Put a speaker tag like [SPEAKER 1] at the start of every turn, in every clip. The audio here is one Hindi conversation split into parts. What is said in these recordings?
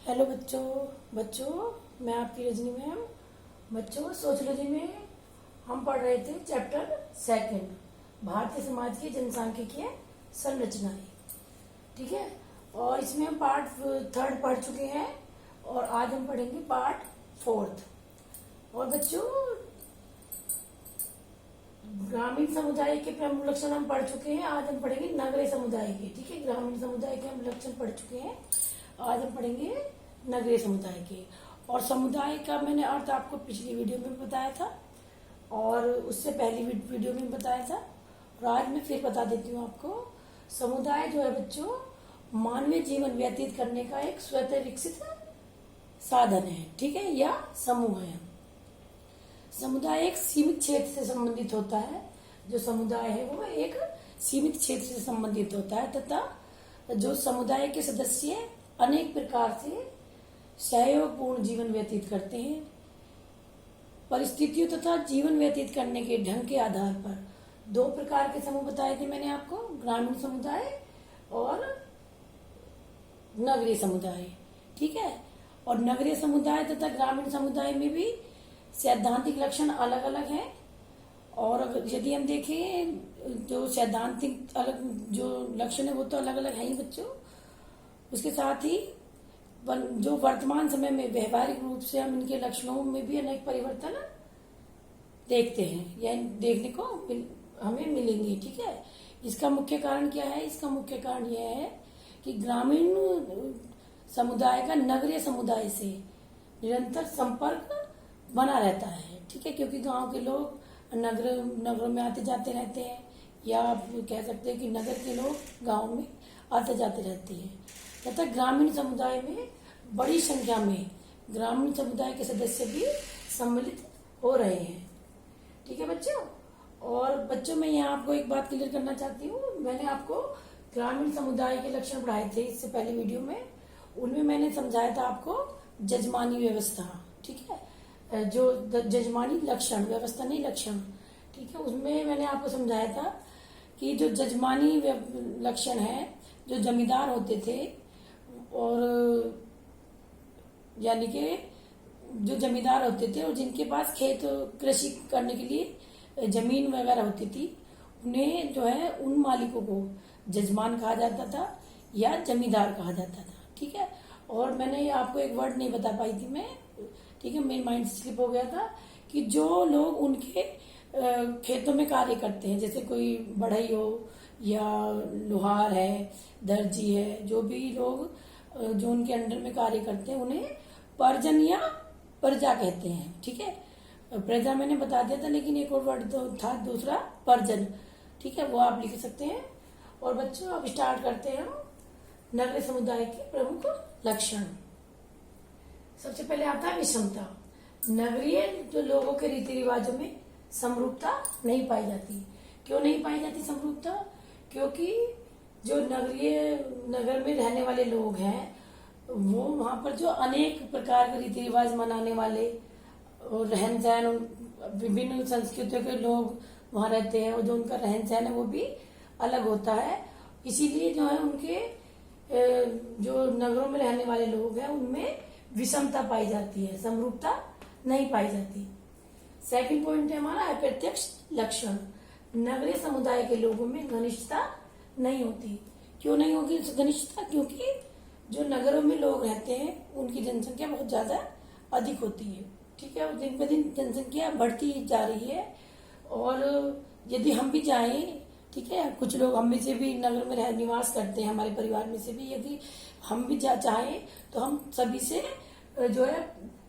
[SPEAKER 1] हेलो बच्चों। मैं आपकी रजनी मैम। बच्चों, सोशियोलॉजी में हम पढ़ रहे थे चैप्टर सेकंड, भारतीय समाज की जनसांख्यिकीय संरचनाएं। ठीक है, और इसमें हम पार्ट थर्ड पढ़ चुके हैं और आज हम पढ़ेंगे पार्ट फोर्थ। और बच्चों, ग्रामीण समुदाय के प्रमुख लक्षण हम पढ़ चुके हैं, आज हम पढ़ेंगे नगरीय समुदाय के। ठीक है, ग्रामीण समुदाय के हम लक्षण पढ़ चुके हैं, आज हम पढ़ेंगे नगरीय समुदाय के। और समुदाय का मैंने अर्थ आपको पिछली वीडियो में बताया था और उससे पहली वीडियो में बताया था, और आज मैं फिर बता देती हूँ आपको। समुदाय जो है बच्चों, मानवीय जीवन व्यतीत करने का एक स्वतः विकसित साधन है। ठीक है, या समूह है। समुदाय एक सीमित क्षेत्र से संबंधित होता है। जो समुदाय है वो एक सीमित क्षेत्र से संबंधित होता है तथा जो समुदाय के सदस्य अनेक प्रकार से सहयोगपूर्ण जीवन व्यतीत करते हैं। परिस्थितियों तथा जीवन व्यतीत करने के ढंग के आधार पर दो प्रकार के समूह बताए थे मैंने आपको, ग्रामीण समुदाय और नगरीय समुदाय। ठीक है, और नगरीय समुदाय तथा ग्रामीण समुदाय में भी सैद्धांतिक लक्षण अलग अलग हैं। और अगर यदि हम देखें जो सैद्धांतिक अलग जो लक्षण है वो तो अलग अलग है ही बच्चों, उसके साथ ही जो वर्तमान समय में व्यवहारिक रूप से हम इनके लक्षणों में भी अनेक परिवर्तन देखते हैं या देखने को हमें मिलेंगे। ठीक है, इसका मुख्य कारण क्या है? इसका मुख्य कारण यह है कि ग्रामीण समुदाय का नगरीय समुदाय से निरंतर संपर्क बना रहता है। ठीक है, क्योंकि गांव के लोग नगरों में आते जाते रहते हैं, या आप कह सकते हैं कि नगर के लोग गांव में आते जाते रहते हैं, तथा ग्रामीण समुदाय में बड़ी संख्या में ग्रामीण समुदाय के सदस्य भी सम्मिलित हो रहे हैं। ठीक है बच्चों, और बच्चों मैं यहाँ आपको एक बात क्लियर करना चाहती हूँ। मैंने आपको ग्रामीण समुदाय के लक्षण पढ़ाए थे इससे पहले वीडियो में, उनमें मैंने समझाया था आपको जजमानी व्यवस्था। ठीक है, जो जजमानी लक्षण, व्यवस्था नहीं लक्षण। ठीक है, उसमें मैंने आपको समझाया था कि जो जजमानी लक्षण है, जो जमींदार होते थे और यानी कि जो जमींदार होते थे और जिनके पास खेत कृषि करने के लिए जमीन वगैरह होती थी, उन्हें जो है उन मालिकों को जजमान कहा जाता था या जमींदार कहा जाता था। ठीक है, और मैंने आपको एक वर्ड नहीं बता पाई थी मैं, ठीक है, मेरे माइंड से स्लिप हो गया था, कि जो लोग उनके खेतों में कार्य करते हैं, जैसे कोई बढ़ई हो या लोहार है, दर्जी है, जो भी लोग जो उनके अंडर में कार्य करते हैं उन्हें परजन या प्रजा कहते हैं। ठीक है, प्रजा मैंने बता दिया था, लेकिन एक और वर्ड तो था दूसरा, परजन। ठीक है, वो आप लिख सकते हैं। और बच्चों अब स्टार्ट करते हैं हम नगरीय समुदाय के प्रमुख लक्षण। सबसे पहले आता है विषमता। नगरीय जो लोगों के रीति रिवाजों में समरूपता नहीं पाई जाती। क्यों नहीं पाई जाती समरूपता? क्योंकि जो नगर में रहने वाले लोग हैं वो वहां पर जो अनेक प्रकार के रीति रिवाज मनाने वाले और रहन सहन, विभिन्न संस्कृतियों के लोग वहां रहते हैं और जो उनका रहन सहन है वो भी अलग होता है। इसीलिए जो है उनके जो नगरों में रहने वाले लोग हैं उनमें विषमता पाई जाती है, समरूपता नहीं पाई जाती। सेकंड पॉइंट है हमारा अप्रत्यक्ष लक्षण। नगरीय समुदाय के लोगों में घनिष्ठता नहीं होती। क्यों नहीं होगी घनिष्ठता? क्योंकि जो नगरों में लोग रहते हैं उनकी जनसंख्या बहुत ज्यादा अधिक होती है। ठीक है, दिन ब दिन जनसंख्या बढ़ती जा रही है। और यदि हम भी जाएं, ठीक है, कुछ लोग हम में से भी नगर में निवास करते हैं, हमारे परिवार में से भी, यदि हम भी चाहें तो हम सभी से जो है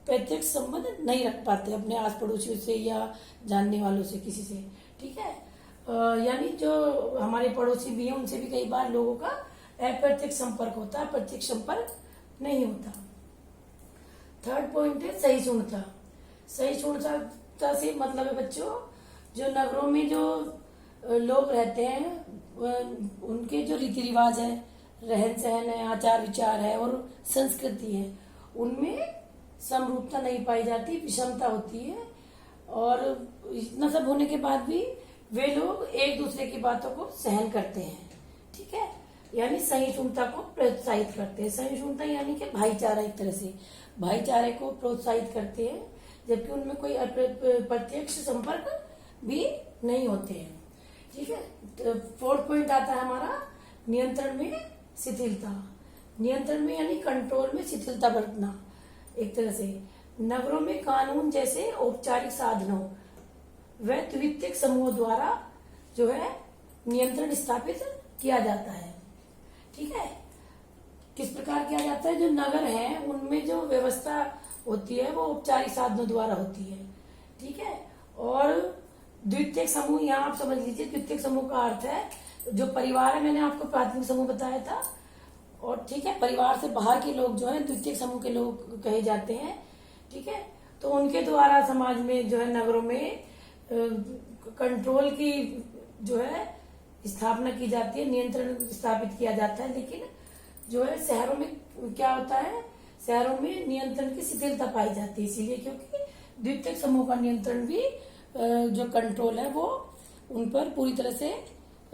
[SPEAKER 1] प्रत्यक्ष संबंध नहीं रख पाते, अपने आस पड़ोसियों से या जानने वालों से, किसी से। ठीक है, यानी जो हमारे पड़ोसी भी हैं उनसे भी कई बार लोगों का अप्रत्यक्ष संपर्क होता है, प्रत्यक्ष संपर्क नहीं होता। थर्ड पॉइंट है सहिष्णुता। सहिष्णुता से मतलब है बच्चों, जो नगरों में जो लोग रहते हैं उनके जो रीति रिवाज है, रहन सहन है, आचार विचार है और संस्कृति है, उनमें समरूपता नहीं पाई जाती, विषमता होती है। और इतना सब होने के बाद भी वे लोग एक दूसरे की बातों को सहन करते हैं। ठीक है, यानी सहिष्णुता को प्रोत्साहित करते हैं। सहिष्णुता यानी कि भाईचारा, एक तरह से भाईचारे को प्रोत्साहित करते हैं, जबकि उनमें कोई प्रत्यक्ष संपर्क भी नहीं होते हैं। ठीक है, तो 4th पॉइंट आता है हमारा नियंत्रण में शिथिलता। नियंत्रण में यानी कंट्रोल में शिथिलता बरतना। एक तरह से नगरों में कानून जैसे औपचारिक साधनों व द्वितीयक समूह द्वारा जो है नियंत्रण स्थापित किया जाता है। ठीक है, किस प्रकार किया जाता है? जो नगर है उनमें जो व्यवस्था होती है वो औपचारिक साधनों द्वारा होती है। ठीक है, और द्वितीयक समूह, यहाँ आप समझ लीजिए द्वितीयक समूह का अर्थ है जो परिवार है, मैंने आपको प्राथमिक समूह बताया था, और ठीक है परिवार से बाहर के लोग जो है द्वितीयक समूह के लोग कहे जाते हैं। ठीक है, तो उनके द्वारा समाज में जो है नगरों में कंट्रोल की जो है स्थापना की जाती है, नियंत्रण स्थापित किया जाता है। लेकिन जो है शहरों में क्या होता है, शहरों में नियंत्रण की शिथिलता पाई जाती है, इसीलिए क्योंकि द्वितीयक समूह का नियंत्रण भी जो कंट्रोल है वो उन पर पूरी तरह से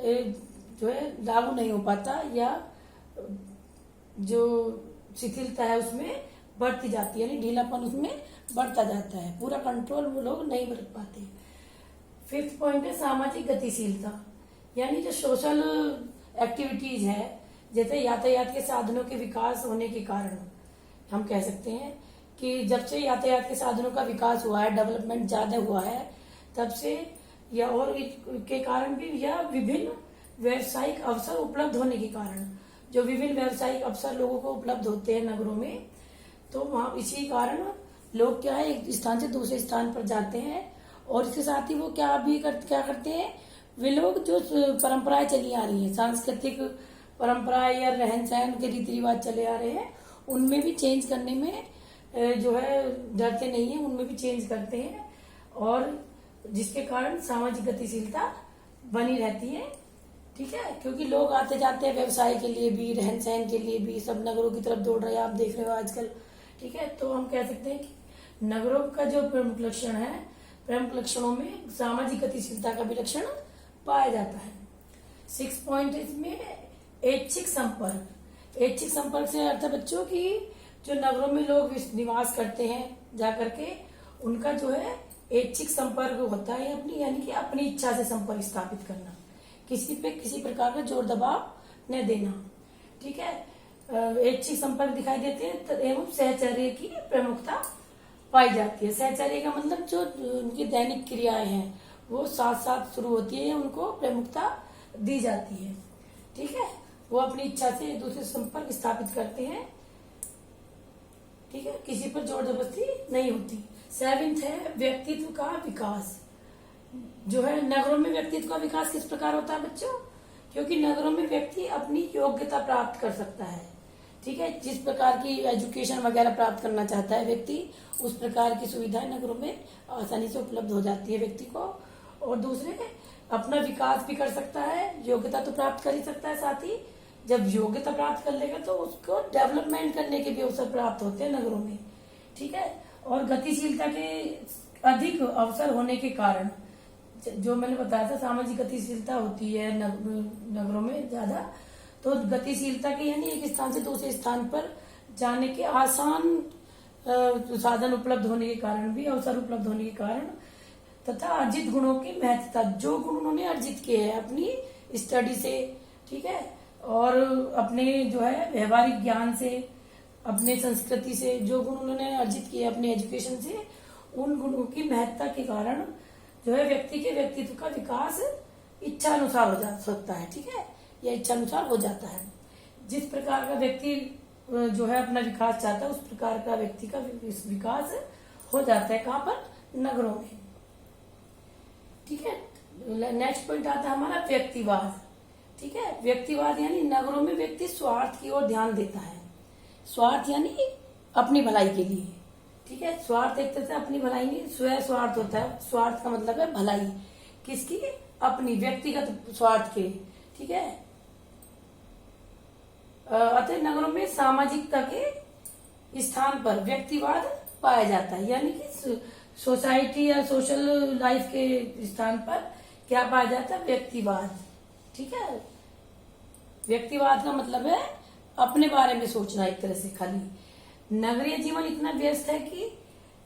[SPEAKER 1] जो है लागू नहीं हो पाता, या जो शिथिलता है उसमें बढ़ती जाती है, यानी ढीलापन उसमें बढ़ता जाता है, पूरा कंट्रोल वो लोग नहीं बरत पाते। 5th पॉइंट है सामाजिक गतिशीलता, यानी जो सोशल एक्टिविटीज है, जैसे यातायात के साधनों के विकास होने के कारण हम कह सकते हैं कि जब से यातायात के साधनों का विकास हुआ है, डेवलपमेंट ज्यादा हुआ है, तब से या और के कारण भी, या विभिन्न व्यवसायिक अवसर उपलब्ध होने के कारण, जो विभिन्न व्यवसायिक अवसर लोगों को उपलब्ध होते हैं नगरों में, तो वहां इसी कारण लोग क्या है एक स्थान से दूसरे स्थान पर जाते हैं। और इसके साथ ही वो क्या करते हैं, वे लोग जो परंपराएं चली आ रही हैं, सांस्कृतिक परंपराएं या रहन सहन के रीति रिवाज चले आ रहे हैं, उनमें भी चेंज करने में जो है डरते नहीं है, उनमें भी चेंज करते हैं, और जिसके कारण सामाजिक गतिशीलता बनी रहती है। ठीक है, क्योंकि लोग आते जाते हैं व्यवसाय के लिए भी, रहन सहन के लिए भी, सब नगरों की तरफ दौड़ रहे हैं, आप देख रहे हो आजकल। ठीक है, तो हम कह सकते हैं कि नगरों का जो प्रमुख लक्षण है, प्रमुख लक्षणों में सामाजिक गतिशीलता का भी लक्षण पाया जाता है। 6th पॉइंट इसमें ऐच्छिक संपर्क। ऐच्छिक संपर्क से अर्थ है बच्चों की जो नगरों में लोग निवास करते हैं जाकर के, उनका जो है ऐच्छिक संपर्क होता है अपनी, यानी कि अपनी इच्छा से संपर्क स्थापित करना, किसी पे किसी प्रकार का जोर दबाव न देना। ठीक है, ऐच्छिक संपर्क दिखाई देते हैं एवं सहचर्य की प्रमुखता पाई जाती है। सहचर्य का मतलब जो उनकी दैनिक क्रियाएं हैं वो साथ साथ शुरू होती है, उनको प्रमुखता दी जाती है। ठीक है, वो अपनी इच्छा से एक दूसरे से संपर्क स्थापित करते हैं। ठीक है, किसी पर जोर जबरदस्ती नहीं होती। 7th है व्यक्तित्व का विकास। जो है नगरों में व्यक्तित्व का विकास किस प्रकार होता है बच्चों, क्योंकि नगरों में व्यक्ति अपनी योग्यता प्राप्त कर सकता है। ठीक है, जिस प्रकार की एजुकेशन वगैरह प्राप्त करना चाहता है व्यक्ति, उस प्रकार की सुविधाएं नगरों में आसानी से उपलब्ध हो जाती है व्यक्ति को। और दूसरे अपना विकास भी कर सकता है, योग्यता तो प्राप्त कर ही सकता है, साथ ही जब योग्यता प्राप्त कर लेगा तो उसको डेवलपमेंट करने के भी अवसर प्राप्त होते हैं नगरों में। ठीक है, और गतिशीलता के अधिक अवसर होने के कारण, जो मैंने बताया था सामाजिक गतिशीलता होती है नगरों में ज्यादा, तो गतिशीलता के यानी एक स्थान से दूसरे स्थान पर जाने के आसान साधन उपलब्ध होने के कारण भी, अवसर उपलब्ध होने के कारण, तथा अर्जित गुणों की महत्ता, जो गुण उन्होंने अर्जित किए हैं अपनी स्टडी से, ठीक है, और अपने जो है व्यवहारिक ज्ञान से, अपने संस्कृति से, जो गुण उन्होंने अर्जित किए अपने एजुकेशन से, उन गुणों की महत्ता के कारण जो है व्यक्ति के व्यक्तित्व का विकास इच्छा अनुसार हो जा सकता है। ठीक है, यह इच्छा अनुसार हो जाता है। जिस प्रकार का व्यक्ति जो है अपना विकास चाहता है, उस प्रकार का व्यक्ति का विकास हो जाता है। कहाँ पर? नगरों में। ठीक है, नेक्स्ट पॉइंट आता है हमारा व्यक्तिवाद। ठीक है, व्यक्तिवाद यानी नगरों में व्यक्ति स्वार्थ की ओर ध्यान देता है। स्वार्थ यानी अपनी भलाई के लिए। ठीक है, स्वार्थ एक तरह से अपनी भलाई नहीं, स्व स्वार्थ होता है। स्वार्थ का मतलब है भलाई, किसकी? अपनी व्यक्तिगत स्वार्थ के। ठीक है, अतः नगरों में सामाजिकता के स्थान पर व्यक्तिवाद पाया जाता है, यानी कि सोसाइटी या सोशल लाइफ के स्थान पर क्या पाया जाता है? व्यक्तिवाद। ठीक है, व्यक्तिवाद का मतलब है अपने बारे में सोचना एक तरह से खाली। नगरीय जीवन इतना व्यस्त है कि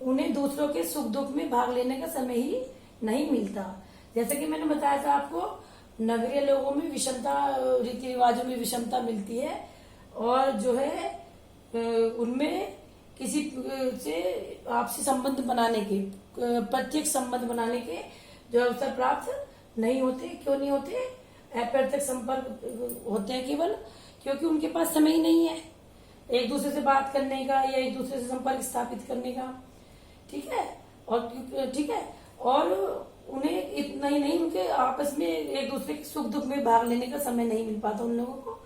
[SPEAKER 1] उन्हें दूसरों के सुख दुख में भाग लेने का समय ही नहीं मिलता। जैसे कि मैंने बताया था आपको, नगरीय लोगों में विषमता, रीति रिवाजों में विषमता मिलती है, और जो है उनमें किसी से आपसी संबंध बनाने के, प्रत्यक्ष संबंध बनाने के जो अवसर प्राप्त नहीं होते। क्यों नहीं होते? अप्रत्यक्ष संपर्क होते हैं केवल क्योंकि उनके पास समय ही नहीं है एक दूसरे से बात करने का या एक दूसरे से संपर्क स्थापित करने का। ठीक है, और उन्हें इतना ही नहीं, उनके आपस में एक दूसरे के सुख दुख में भाग लेने का समय नहीं मिल पाता उन लोगों को।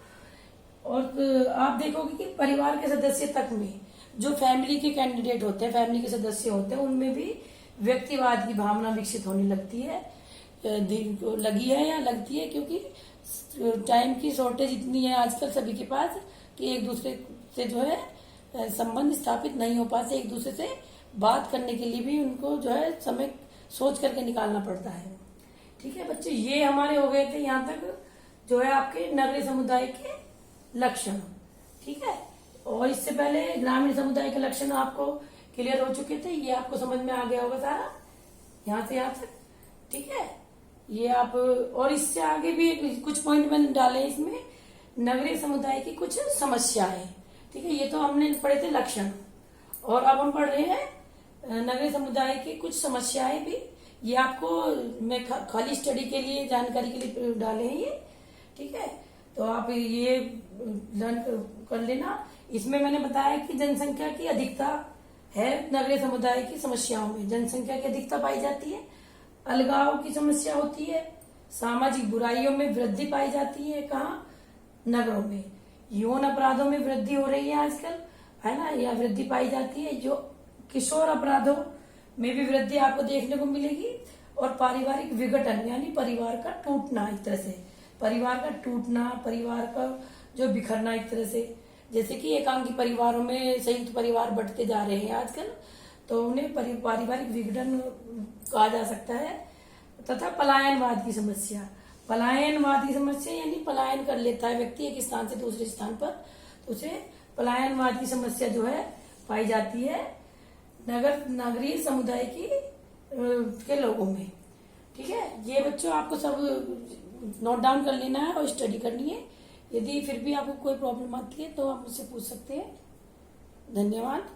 [SPEAKER 1] और आप देखोगे कि परिवार के सदस्य तक में जो फैमिली के कैंडिडेट होते हैं, फैमिली के सदस्य होते हैं, उनमें भी व्यक्तिवाद की भावना विकसित होने लगती है, लगी है या लगती है, क्योंकि टाइम की शॉर्टेज इतनी है आजकल सभी के पास कि एक दूसरे से जो है संबंध स्थापित नहीं हो पाते। एक दूसरे से बात करने के लिए भी उनको जो है समय सोच करके निकालना पड़ता है। ठीक है बच्चे, ये हमारे हो गए थे यहाँ तक जो है आपके नगरीय समुदाय के लक्षण। ठीक है, और इससे पहले ग्रामीण समुदाय के लक्षण आपको क्लियर हो चुके थे, ये आपको समझ में आ गया होगा सारा यहाँ से यहाँ तक। ठीक है, ये आप, और इससे आगे भी कुछ पॉइंट मैंने डाले इसमें, नगरीय समुदाय की कुछ समस्याएं। ठीक है, ये तो हमने पढ़े थे लक्षण, और अब हम पढ़ रहे हैं नगरीय समुदाय की कुछ समस्याएं भी। ये आपको मैं खाली स्टडी के लिए, जानकारी के लिए डाले हैं ये। ठीक है, तो आप ये लर्न कर लेना। इसमें मैंने बताया कि जनसंख्या की अधिकता है नगरीय समुदाय की समस्याओं में, जनसंख्या की अधिकता पाई जाती है, अलगाव की समस्या होती है, सामाजिक बुराइयों में वृद्धि पाई जाती है। कहाँ? नगरों में। यौन अपराधों में वृद्धि हो रही है आजकल, है ना, या वृद्धि पाई जाती है। जो किशोर अपराधों में भी वृद्धि आपको देखने को मिलेगी, और पारिवारिक विघटन यानी परिवार का टूटना, एक तरह से परिवार का टूटना, परिवार का जो बिखरना एक तरह से, जैसे कि एकांकी परिवारों में संयुक्त परिवार बढ़ते जा रहे हैं आजकल, तो उन्हें पारिवारिक विघटन कहा जा सकता है। तथा पलायनवाद की समस्या, पलायनवाद की समस्या यानी पलायन कर लेता है व्यक्ति एक स्थान से दूसरे स्थान पर, तो उसे पलायनवाद की समस्या जो है पाई जाती है नगरीय समुदाय की के लोगों में। ठीक है, ये बच्चों आपको सब नोट डाउन कर लेना है और स्टडी करनी है। यदि फिर भी आपको कोई प्रॉब्लम आती है तो आप मुझसे पूछ सकते हैं। धन्यवाद।